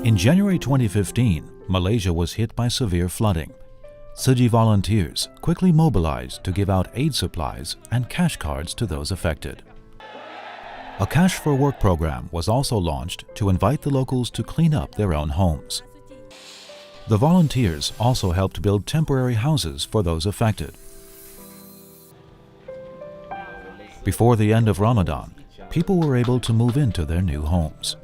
In January 2015, Malaysia was hit by severe flooding. Tzu Chi volunteers quickly mobilized to give out aid supplies and cash cards to those affected. A Cash for Work program was also launched to invite the locals to clean up their own homes. The volunteers also helped build temporary houses for those affected. Before the end of Ramadan, people were able to move into their new homes.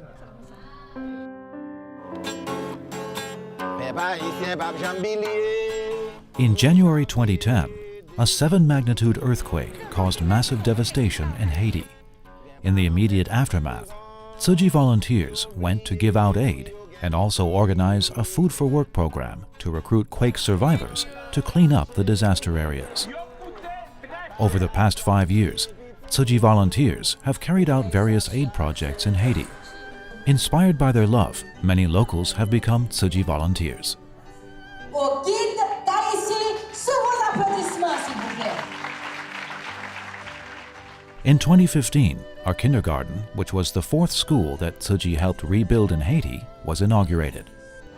In January 2010, a 7-magnitude earthquake caused massive devastation in Haiti. In the immediate aftermath, Tzu Chi volunteers went to give out aid and also organize a Food for Work program to recruit quake survivors to clean up the disaster areas. Over the past 5 years, Tzu Chi volunteers have carried out various aid projects in Haiti. Inspired by their love, many locals have become Tzu Chi volunteers. In 2015, our kindergarten, which was the 4th school that Tzu Chi helped rebuild in Haiti, was inaugurated.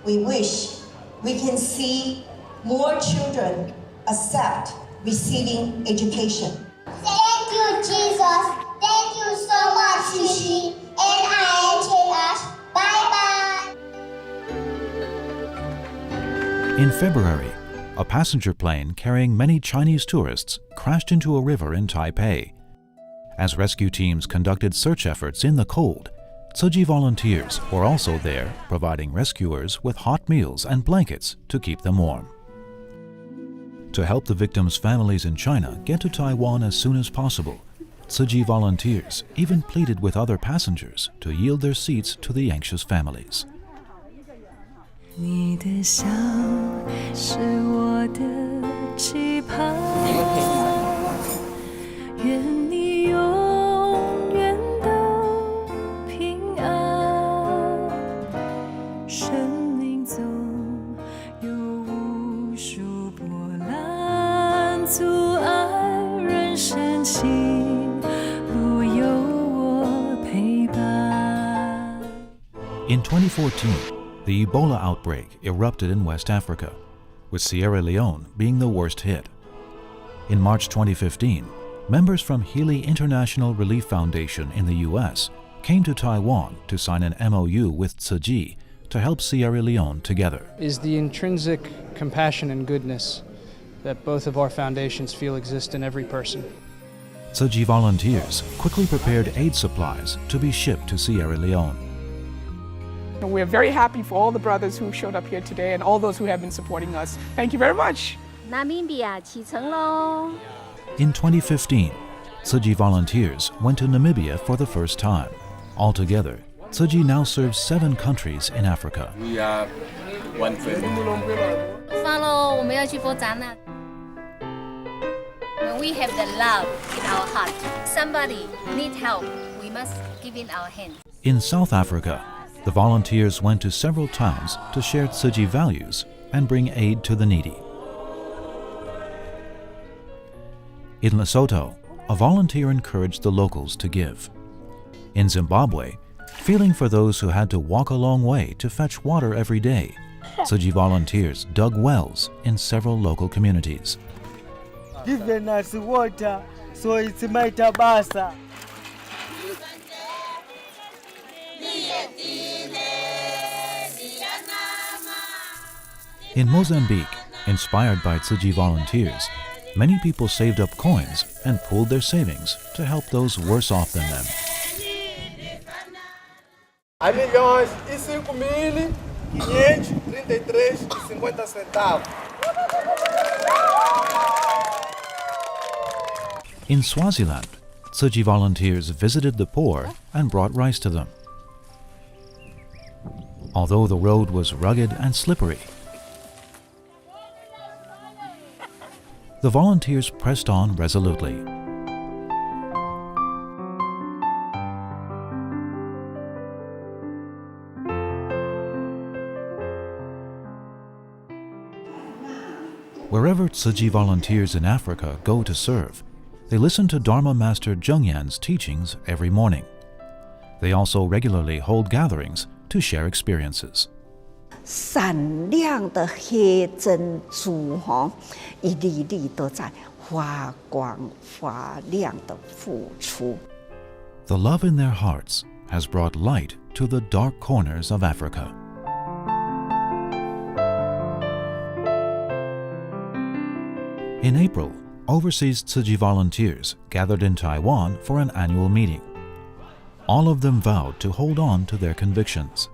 We wish we can see more children accept receiving education. Thank you, Jesus. Thank you so much, Tzu Chi. NIHAS. Bye-bye. In February, a passenger plane carrying many Chinese tourists crashed into a river in Taipei. As rescue teams conducted search efforts in the cold, Tzu Chi volunteers were also there providing rescuers with hot meals and blankets to keep them warm. To help the victims' families in China get to Taiwan as soon as possible, Tzu Chi volunteers even pleaded with other passengers to yield their seats to the anxious families. 你的笑是我的期盼，愿你永远都平安。生命中有无数波澜阻碍人生情路，有我陪伴。In 2014, the Ebola outbreak erupted in West Africa, with Sierra Leone being the worst hit. In March 2015, members from Healy International Relief Foundation in the U.S. came to Taiwan to sign an MOU with Tzu Chi to help Sierra Leone together. Is the intrinsic compassion and goodness that both of our foundations feel exist in every person. Tzu Chi volunteers quickly prepared aid supplies to be shipped to Sierra Leone. We're very happy for all the brothers who showed up here today and all those who have been supporting us. Thank you very much. Namibia 启程咯. In 2015, Tzu Chi volunteers went to Namibia for the first time. Altogether, Tzu Chi now serves 7 countries in Africa. We are one family. Follow, 我们要去佛展了. When we have the love in our heart, somebody need help, we must give in our hand. In South Africa, the volunteers went to several towns to share Tzu Chi values and bring aid to the needy. In Lesotho, a volunteer encouraged the locals to give. In Zimbabwe, feeling for those who had to walk a long way to fetch water every day, Tzu Chi volunteers dug wells in several local communities. Given us water, so it's my tabasa. In Mozambique, inspired by Tzu Chi volunteers, many people saved up coins and pooled their savings to help those worse off than them. In Swaziland, Tzu Chi volunteers visited the poor and brought rice to them. Although the road was rugged and slippery, the volunteers pressed on resolutely. Wherever Tzu Chi volunteers in Africa go to serve, they listen to Dharma Master Zhengyan's teachings every morning. They also regularly hold gatherings to share experiences. 闪亮的黑珍珠一粒粒都在发光发亮的付出。 The love in their hearts has brought light to the dark corners of Africa. In April, overseas Tzu Chi volunteers gathered in Taiwan for an annual meeting. All of them vowed to hold on to their convictions.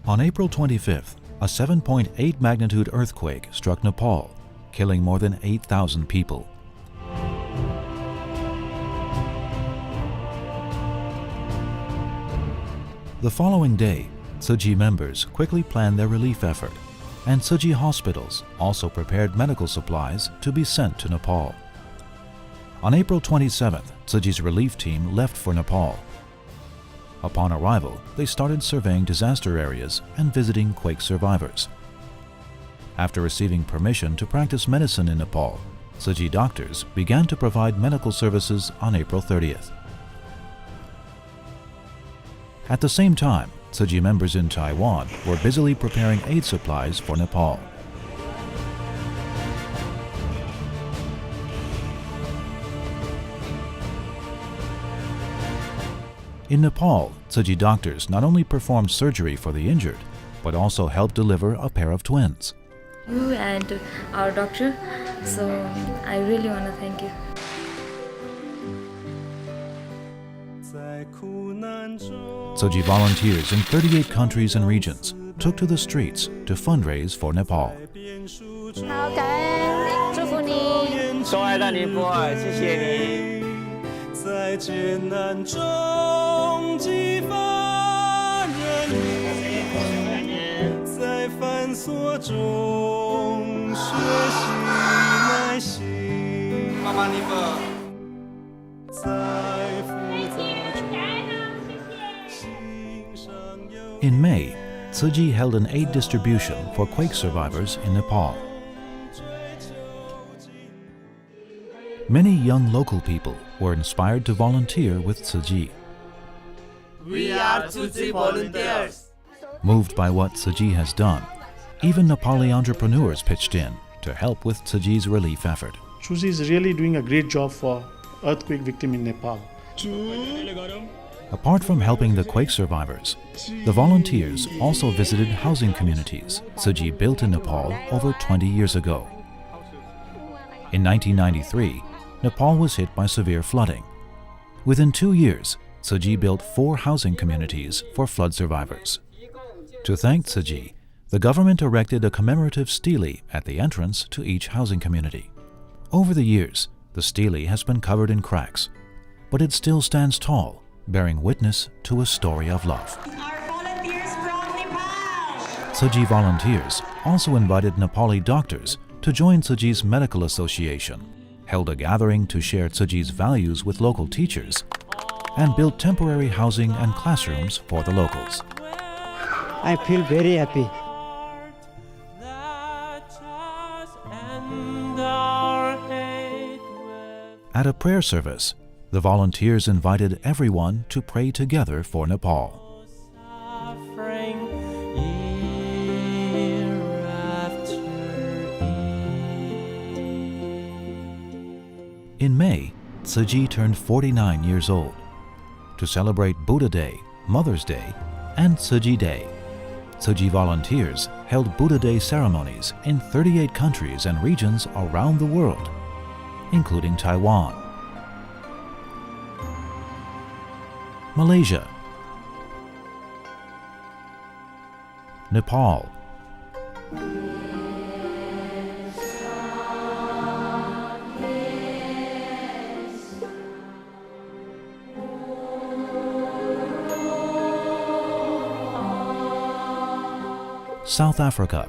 On April 25th, a 7.8 magnitude earthquake struck Nepal, killing more than 8,000 people. The following day, Tzu Chi members quickly planned their relief effort, and Tzu Chi hospitals also prepared medical supplies to be sent to Nepal. On April 27th, Tzu Chi's relief team left for Nepal. Upon arrival, they started surveying disaster areas and visiting quake survivors. After receiving permission to practice medicine in Nepal, Tzu Chi doctors began to provide medical services on April 30th. At the same time, Tzu Chi members in Taiwan were busily preparing aid supplies for Nepal. In Nepal, Tzu Chi doctors not only performed surgery for the injured, but also helped deliver a pair of twins. You and our doctor, so I really want to thank you. Tzu Chi volunteers in 38 countries and regions took to the streets to fundraise for Nepal. 好，感恩，祝福你。说爱的尼泊尔，谢谢你。在艰难中激发人民，在繁琐中学习耐心。妈妈尼泊尔。在复杂中欣赏有。In May, Tzu Chi held an aid distribution for quake survivors in Nepal. Many young local people were inspired to volunteer with Tzu Chi. We are Tzu Chi volunteers. Moved by what Tzu Chi has done, even Nepali entrepreneurs pitched in to help with Tzu Chi's relief effort. Tzu Chi is really doing a great job for earthquake victim in Nepal. Apart from helping the quake survivors, the volunteers also visited housing communities Tzu Chi built in Nepal over 20 years ago. In 1993, Nepal was hit by severe flooding. Within 2 years, Tzu Chi built 4 housing communities for flood survivors. To thank Tzu Chi, the government erected a commemorative stele at the entrance to each housing community. Over the years, the stele has been covered in cracks, but it still stands tall, bearing witness to a story of love. Tzu Chi volunteers also invited Nepali doctors to join Tzu Chi's medical association, held a gathering to share Tzu Chi's values with local teachers, and built temporary housing and classrooms for the locals. I feel very happy. At a prayer service, the volunteers invited everyone to pray together for Nepal. In May, Tzu Chi turned 49 years old. To celebrate Buddha Day, Mother's Day, and Tzu Chi Day, Tzu Chi volunteers held Buddha Day ceremonies in 38 countries and regions around the world, including Taiwan, Malaysia, Nepal, South Africa,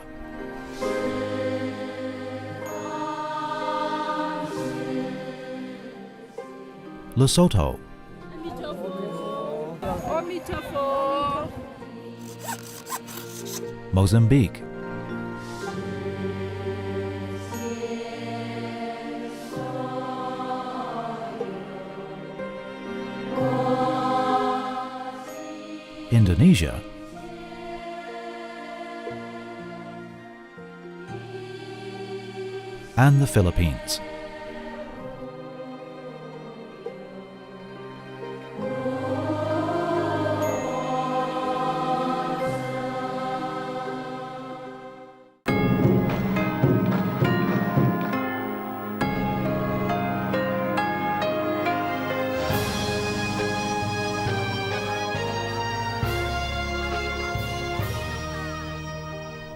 Lesotho, Mozambique, Indonesia, and the Philippines.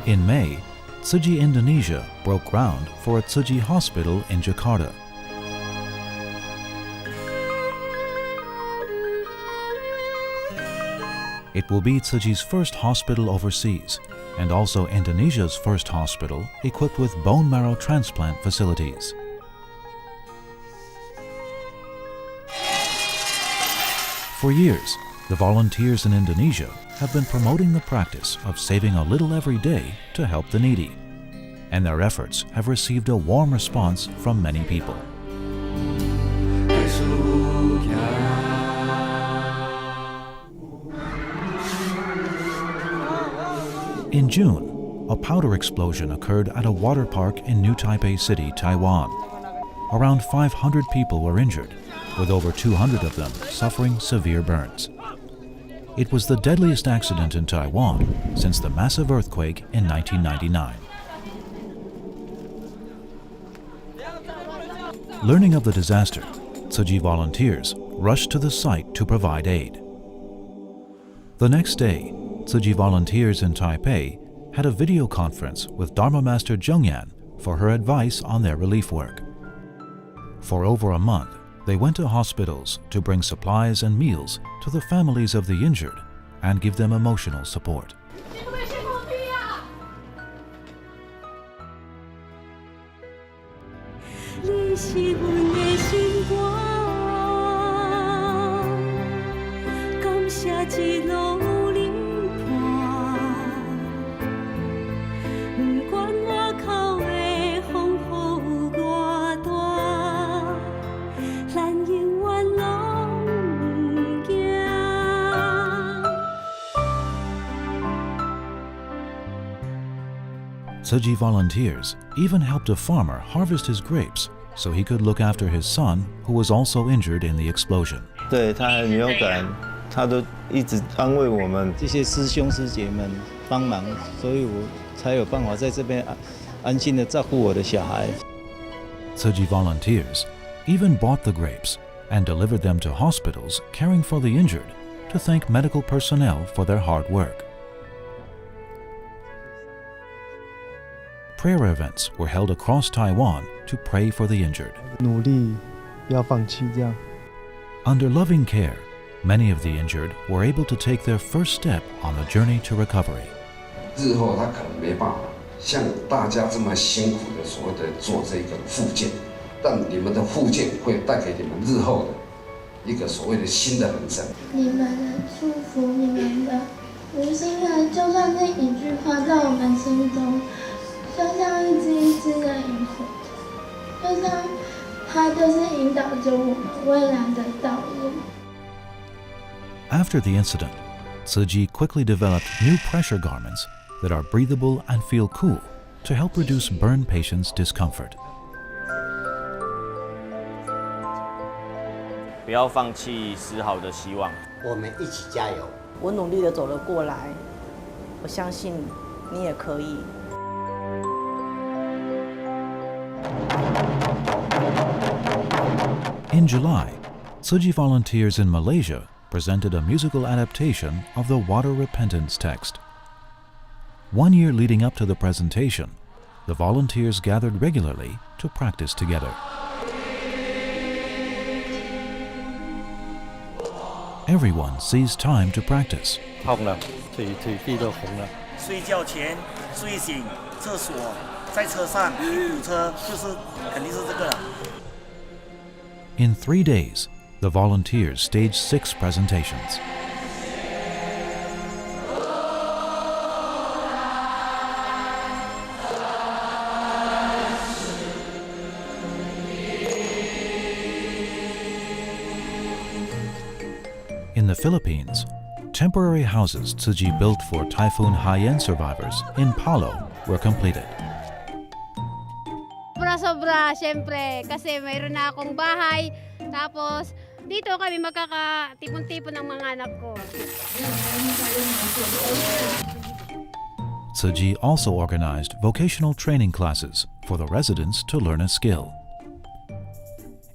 In May, Tzu Chi Indonesia broke ground for a Tzu Chi hospital in Jakarta. It will be Tzu Chi's first hospital overseas, and also Indonesia's first hospital equipped with bone marrow transplant facilities. For years, the volunteers in Indonesia have been promoting the practice of saving a little every day to help the needy, and their efforts have received a warm response from many people. In June, a powder explosion occurred at a water park in New Taipei City, Taiwan. Around 500 people were injured, with over 200 of them suffering severe burns. It was the deadliest accident in Taiwan since the massive earthquake in 1999. Learning of the disaster, Tzu Chi volunteers rushed to the site to provide aid. The next day, Tzu Chi volunteers in Taipei had a video conference with Dharma Master Zhengyan for her advice on their relief work. For over a month, they went to hospitals to bring supplies and meals to the families of the injured and give them emotional support. Tzu Chi volunteers even helped a farmer harvest his grapes so he could look after his son who was also injured in the explosion. 对他很有感，他都一直安慰我们。这些师兄师姐们帮忙，所以我才有办法在这边安心的照顾我的小孩。Tzu Chi volunteers even bought the grapes and delivered them to hospitals caring for the injured to thank medical personnel for their hard work. Prayer events were held across Taiwan to pray for the injured. 努力，不要放弃，这样。Under loving care, many of the injured were able to take their first step on the journey to recovery. 日后他可能没办法像大家这么辛苦的所谓的做这个复健，但你们的复健会带给你们日后的一个所谓的新的人生。你们的祝福，你们的无心爱，就算那一句话在我们心中。 就像一只一只的萤火虫，就像它就是引导着我们未来的道路。 After the incident, Tzu Chi quickly developed new pressure garments that are breathable and feel cool to help reduce burn patients' discomfort. 不要放弃丝毫的希望。我们一起加油！我努力的走了过来，我相信你也可以。 In July, Tzu Chi volunteers in Malaysia presented a musical adaptation of the Water Repentance text. 1 year leading up to the presentation, the volunteers gathered regularly to practice together. Everyone sees time to practice. 痛了，腿臂都红了。睡觉前、睡醒、厕所、在车上、堵车，就是肯定是这个了。 In 3 days, the volunteers staged 6 presentations. In the Philippines, temporary houses Tzu Chi built for Typhoon Haiyan survivors in Palo were completed. Sobra, syempre, kasi mayroon na akong bahay, tapos dito kami magkakatipon-tipon ng mga anak ko. Tzu Chi also organized vocational training classes for the residents to learn a skill.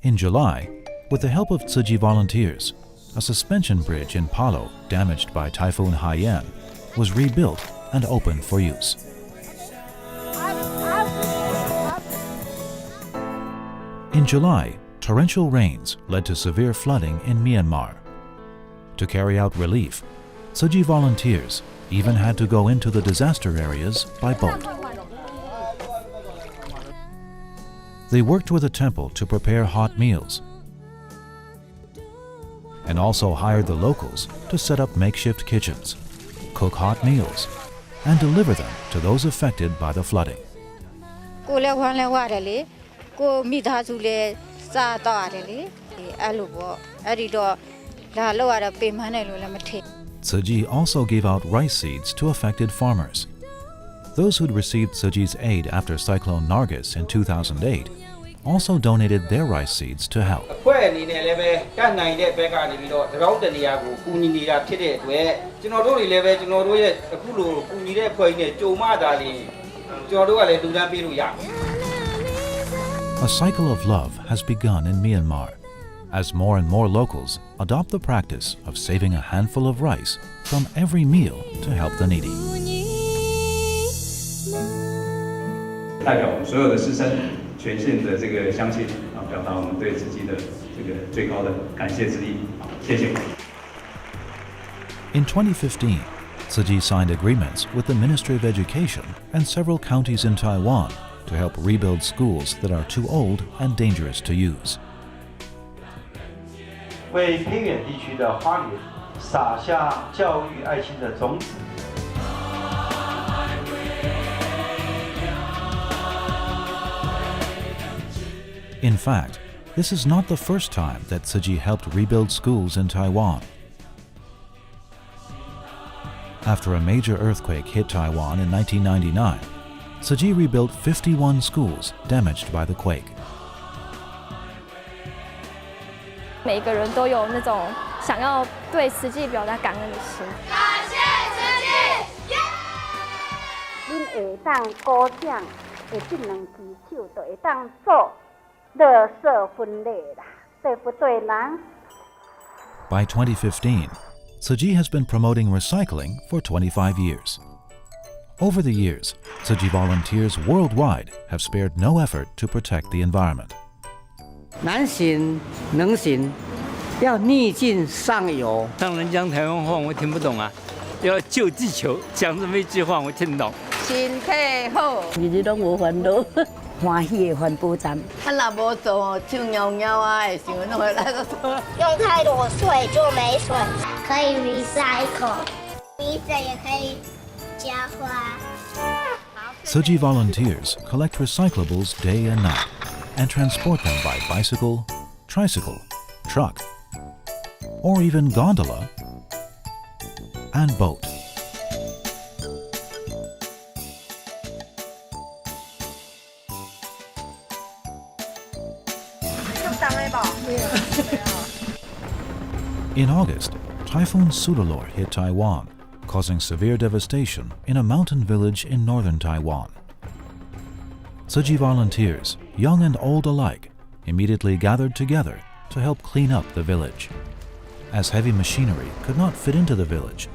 In July, with the help of Tzu Chi volunteers, a suspension bridge in Palo, damaged by Typhoon Haiyan, was rebuilt and opened for use. In July, torrential rains led to severe flooding in Myanmar. To carry out relief, Tzu Chi volunteers even had to go into the disaster areas by boat. They worked with a temple to prepare hot meals, and also hired the locals to set up makeshift kitchens, cook hot meals, and deliver them to those affected by the flooding. Tzu Chi also gave out rice seeds to affected farmers. Those who'd received Tzu Chi's aid after Cyclone Nargis in 2008 also donated their rice seeds to help. A cycle of love has begun in Myanmar as more and more locals adopt the practice of saving a handful of rice from every meal to help the needy. 代表所有的师生全县的这个乡亲表达我们对自己的这个最高的感谢之意。谢谢。In 2015, Tzu Chi signed agreements with the Ministry of Education and several counties in Taiwan to help rebuild schools that are too old and dangerous to use. 为偏远地区的花莲撒下教育爱心的种子。 In fact, this is not the first time that Tzu Chi helped rebuild schools in Taiwan. After a major earthquake hit Taiwan in 1999, Tzu Chi rebuilt 51 schools damaged by the quake. 每个人都有那种想要对慈济表达感恩的心。感谢慈济！恁会当鼓掌的这两只手，就会当做垃圾分类啦，对不对呢？ By 2015, Tzu Chi has been promoting recycling for 25 years. Over the years, Tzu Chi volunteers worldwide have spared no effort to protect the environment. 难行能行，要逆境上游。上人讲台湾话我听不懂啊，要救地球，讲这么一句话我听懂。身体好，日日拢无烦恼，欢喜的环保站。啊，若无做，手猫猫啊，会想弄回来就做。用太多水就没水，可以 recycle， 鼻子也可以浇花。 Tzu Chi volunteers collect recyclables day and night and transport them by bicycle, tricycle, truck, or even gondola and boat. In August, Typhoon Sudalor hit Taiwan, causing severe devastation in a mountain village in northern Taiwan. Tzu Chi volunteers, young and old alike, immediately gathered together to help clean up the village. As heavy machinery could not fit into the village,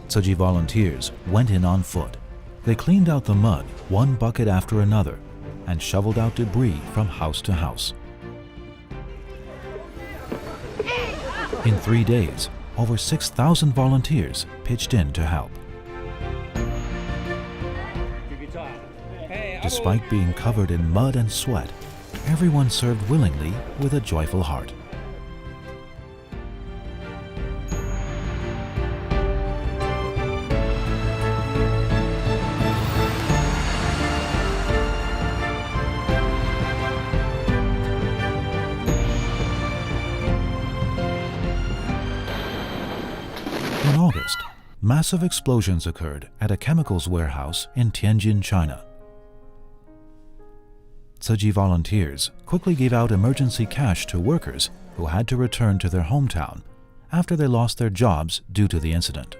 Tzu Chi volunteers went in on foot. They cleaned out the mud, one bucket after another, and shoveled out debris from house to house. In 3 days, over 6,000 volunteers pitched in to help. Despite being covered in mud and sweat, everyone served willingly with a joyful heart. In August, massive explosions occurred at a chemicals warehouse in Tianjin, China. Tzu Chi volunteers quickly gave out emergency cash to workers who had to return to their hometown after they lost their jobs due to the incident.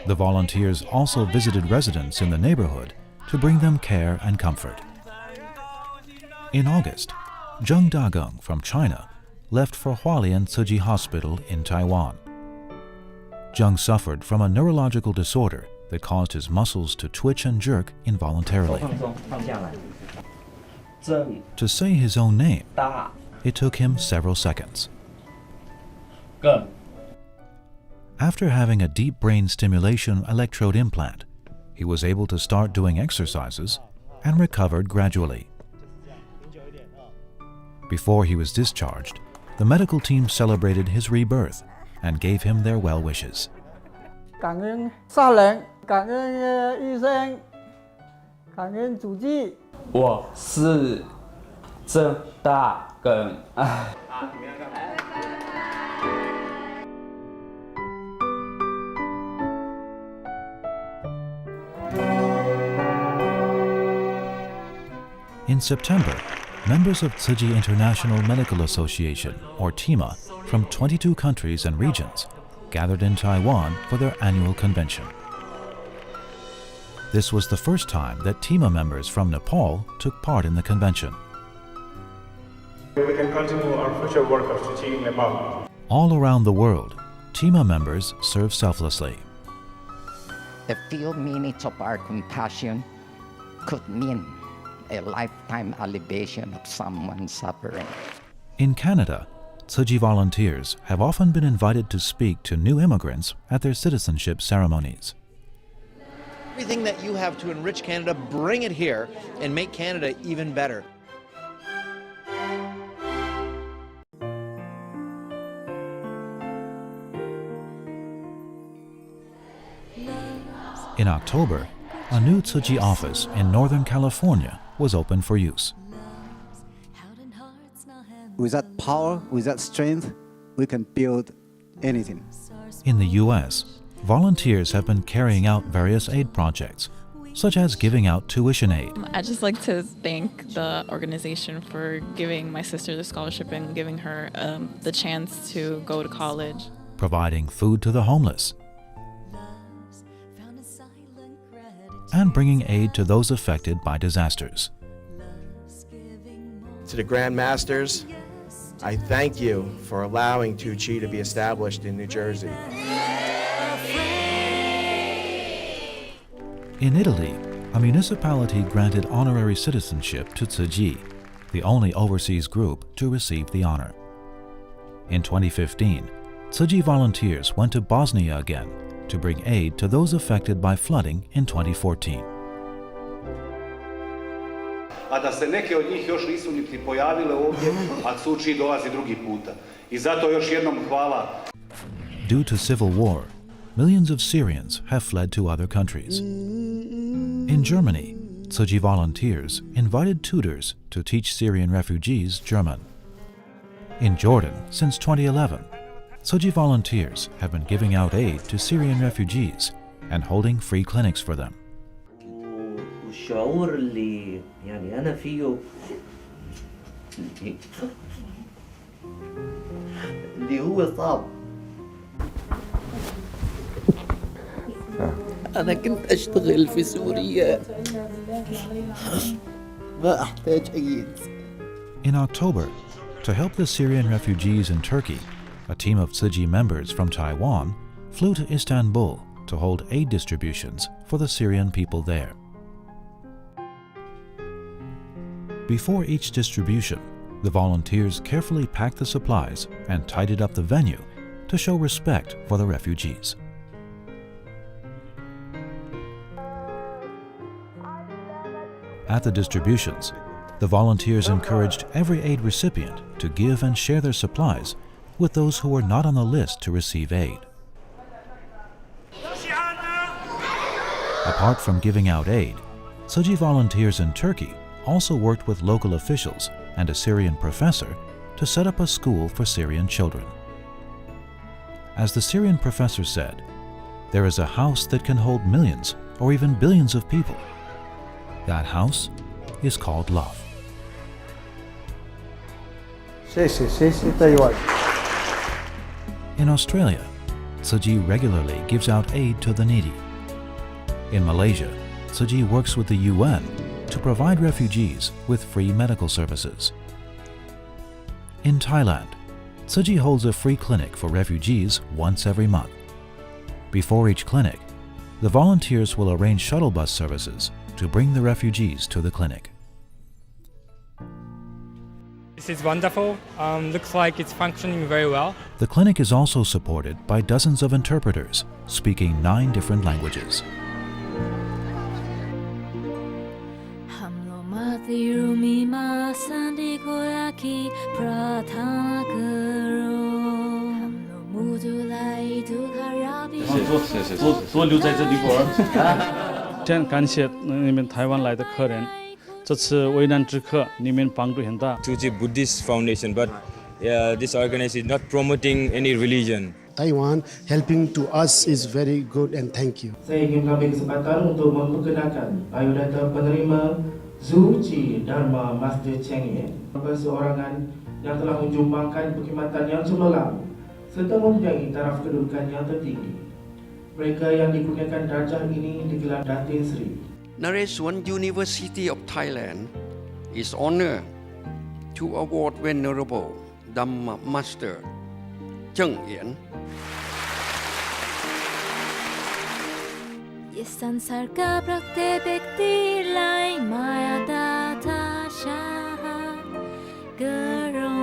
The volunteers also visited residents in the neighborhood to bring them care and comfort. In August, Zheng Dagang from China left for Hualien Tzu Chi Hospital in Taiwan. Zheng suffered from a neurological disorder that caused his muscles to twitch and jerk involuntarily. To say his own name, it took him several seconds. After having a deep brain stimulation electrode implant, he was able to start doing exercises and recovered gradually. Before he was discharged, the medical team celebrated his rebirth and gave him their well wishes. 感恩上人，感恩医生，感恩主祭。我是郑大根。In September, members of Tzu Chi International Medical Association, or TIMA, from 22 countries and regions gathered in Taiwan for their annual convention. This was the first time that TIMA members from Nepal took part in the convention. We can continue our future work of Tzu Chi in Nepal. All around the world, TIMA members serve selflessly. A few minutes of our compassion could mean a lifetime alleviation of someone's suffering. In Canada, Tzu Chi volunteers have often been invited to speak to new immigrants at their citizenship ceremonies. Everything that you have to enrich Canada, bring it here and make Canada even better. In October, a new Tzu Chi office in Northern California was open for use. With that power, with that strength, we can build anything. In the U.S., volunteers have been carrying out various aid projects, such as giving out tuition aid. I'd just like to thank the organization for giving my sister the scholarship and giving her the chance to go to college. Providing food to the homeless. And bringing aid to those affected by disasters. To the Grand Masters, I thank you for allowing Tzu Chi to be established in New Jersey. In Italy, a municipality granted honorary citizenship to Tzu Chi, the only overseas group to receive the honor. In 2015, Tzu Chi volunteers went to Bosnia again to bring aid to those affected by flooding in 2014. A da se neke od njih još nisu niti pojavile ovdje, a Tzu Chi dolazi drugi puta. I zato još jednom hvala. Due to civil war, millions of Syrians have fled to other countries. In Germany, Tzu Chi volunteers invited tutors to teach Syrian refugees German. In Jordan, since 2011, Tzu Chi volunteers have been giving out aid to Syrian refugees and holding free clinics for them. الشعور اللي يعني أنا فيه اللي هو صعب. أنا كنت أشتغل في سوريا ما أحتاج أيد. In October, to help the Syrian refugees in Turkey, a team of Tzu Chi members from Taiwan flew to Istanbul to hold aid distributions for the Syrian people there. Before each distribution, the volunteers carefully packed the supplies and tidied up the venue to show respect for the refugees. At the distributions, the volunteers encouraged every aid recipient to give and share their supplies with those who were not on the list to receive aid. Apart from giving out aid, Tzu Chi volunteers in Turkey also worked with local officials and a Syrian professor to set up a school for Syrian children. As the Syrian professor said, there is a house that can hold millions or even billions of people. That house is called love. In Australia, Tzu Chi regularly gives out aid to the needy. In Malaysia, Tzu Chi works with the UN to provide refugees with free medical services. In Thailand, Tzu Chi holds a free clinic for refugees once every month. Before each clinic, the volunteers will arrange shuttle bus services to bring the refugees to the clinic. This is wonderful. Looks like it's functioning very well. The clinic is also supported by dozens of interpreters speaking 9 different languages. Tzu Chi Buddhist Foundation, but this organization is not promoting any religion. Taiwan helping to us is very good and thank you. Saya ingin mengambil kesempatan untuk memperkenalkan biodata penerima Tzu Chi Dharma Master Cheng Yen, seorangan yang telah menjumbangkan perkhidmatan yang cemerlang serta mempunyai taraf kedudukan yang tertinggi. Mereka yang dikurniakan darjah ini digelar Datin Sri. Naresuan University of Thailand is honored to award Venerable Dhamma Master Cheng Yen. ये संसार का प्रत्येक व्यक्तिलाई माया तथा शाह गरौँ